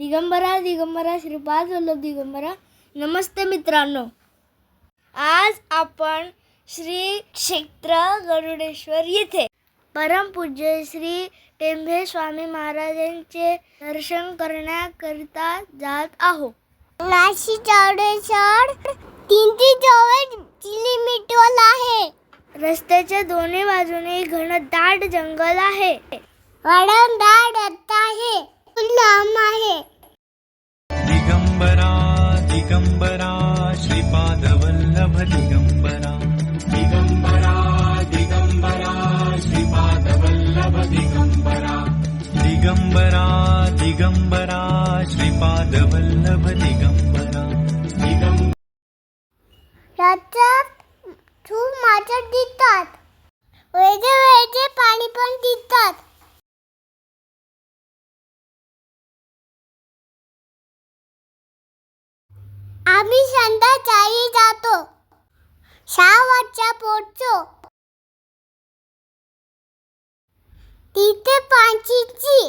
दिगंबरा दिगंबरा श्रीपाद वल्लभ दिगंबरा. नमस्ते मित्रांनो, आज आपण श्री क्षेत्र गरुडेश्वर येथे परमपूज्य श्री टेंभे स्वामी महाराजांचे दर्शन करण्याकरिता जात आहोत. नाशिक चौडेश्वर 324 किलोमीटर आहे. रस्त्याच्या दोन्ही बाजूने घनदाट जंगल आहे. वाडंदाड रस्ता आहे, लांब आहे. दिगंबरा दिगंबरा श्रीपाद वल्लभ दिगंबरा. दिगंबरा दिगंबरा श्रीपाद वल्लभ दिगंबरा. दिगंबरा दिगंबरा श्रीपाद वल्लभ दिगंबरा. रस्त्यात खूप मासे दिसतात. वेगळे पाणी पण दिसतात. आम्ही संध्याकाळी जातो. 6 वाजता पोहोचतो. तिथे पाण्याची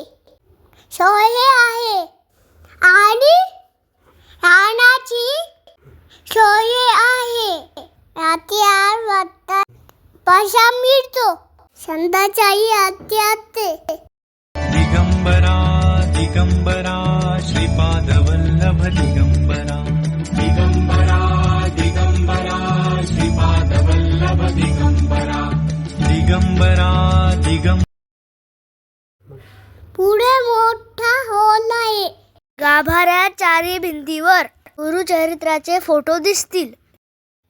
सोय आहे आणि राहण्याची सोय आहे. रात्री 8 वाजता प्रसाद मिळतो. संध्याकाळी आरती असते. दिगंबरा दिगंबरा श्रीपाद वल्लभ दिगंबरा. दिगंबरा दिगंबरा श्रीपाद वल्लभ दिगंबरा. दिगंबरा दिगंबरा. पुढे मोठा हॉल आहे. गाभाऱ्या चारी भिंतीवर गुरुचरित्राचे फोटो दिसतील.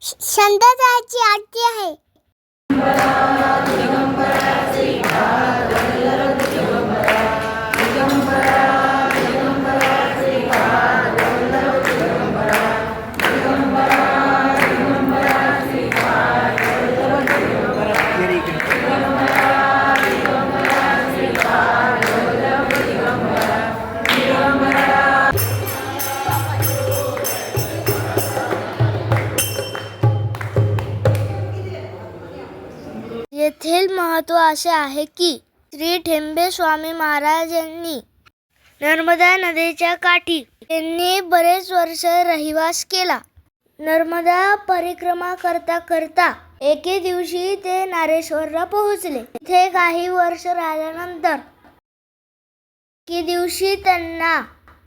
संध्याकाळची आरती आहे. येथील महत्त्व असे आहे की श्री टेंभे स्वामी महाराजांनी नर्मदा नदीच्या काठी त्यांनी बरेच वर्ष रहिवास केला. नर्मदा परिक्रमा करता करता एके दिवशी ते नारेश्वरला पोहोचले. तिथे काही वर्ष राहिल्यानंतर एके दिवशी त्यांना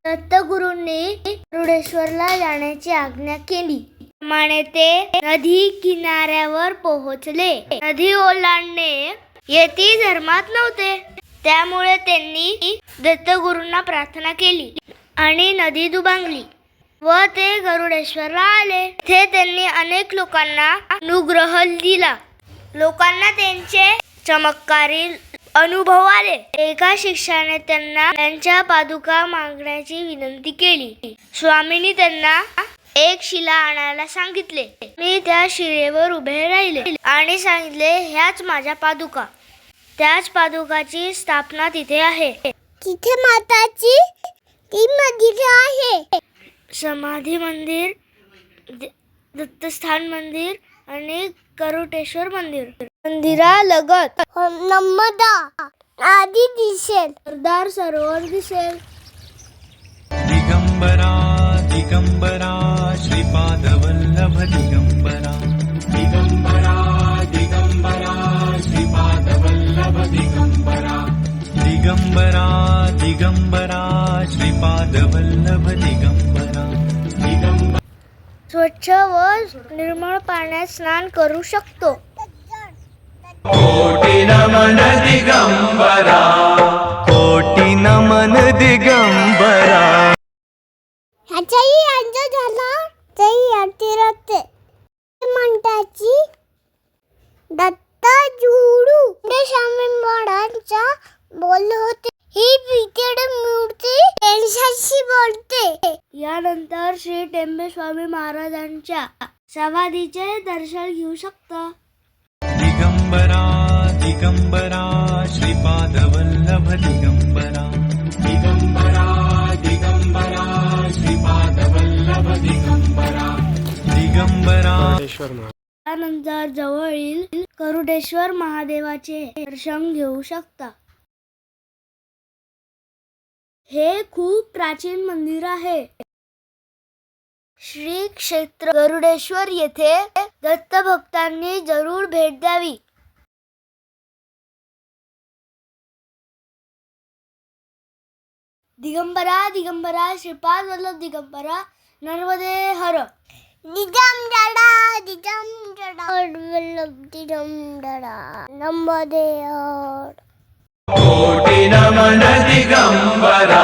दत्तगुरूंनी गरुडेश्वरला जाण्याची आज्ञा केली. माने ते नदी किनाऱ्यावर पोहोचले. नदी ओलांडणे येती धर्मात नव्हते. त्यामुळे त्यांनी दत्तगुरूंना प्रार्थना केली आणि नदी दुभांगली व ते गरुडेश्वरला आले. तिथे त्यांनी अनेक लोकांना अनुग्रह दिला. लोकांना त्यांचे चमत्कारी अनुभव आले. एका शिष्याने त्यांना त्यांच्या पादुका मागण्याची विनंती केली. स्वामींनी त्यांना एक शिला आणायला सांगितले. मी त्या शिलेवर उभे राहिले आणि सांगितले, ह्याच माझ्या पादुका. त्याच पादुकाची स्थापना तिथे आहे. तिथे माताची 3 मंदिरे आहे. समाधी मंदिर, दत्तस्थान मंदिर आणि गरुडेश्वर मंदिर. मंदिरालगत नर्मदा नदी दिसेल. सरदार सरोवर दिसेल. दिगंबरा दिगंबरा श्रीपाद वल्लभ दिगंबरा. दिगंबरा दिगंबरा श्रीपाद वल्लभ दिगंबरा. दिगंबरा दिगंबरा श्रीपाद वल्लभ दिगंबरा. दिगंबरा. स्वच्छ व निर्मळ पाण्यात स्नान करू शकतो. कोटी नमन दिगंबरा. कोटी नमन दिगंबरा. ह्याचाही अंदाज झाला तरी आरती राहते. म्हणताची दत्ता जुडू स्वामी महाराजांचा बोलले होते. ही विकेट मूर्ती त्यांच्याशी बोलते. यानंतर श्री टेंभे स्वामी महाराजांच्या समाधीचे दर्शन घेऊ शकता. दिगंबरा दिगंबरा श्रीपाद वल्लभ दिगंबरा. दिगंबरा दिगंबरा श्रीपाद वल्लभ दिगंबरा. दिगंबरा. त्यानंतर जवळील गरुडेश्वर महादेवाचे दर्शन घेऊ शकता. हे खूप प्राचीन मंदिर आहे. श्री क्षेत्र गरुडेश्वर येथे दत्त भक्तांनी जरूर भेट द्यावी. दिगंबरा दिगंबरा श्रीपाद वल्लभ दिगंबरा नर्मदे हर. नंबर कोटि नमन दिगंबरा.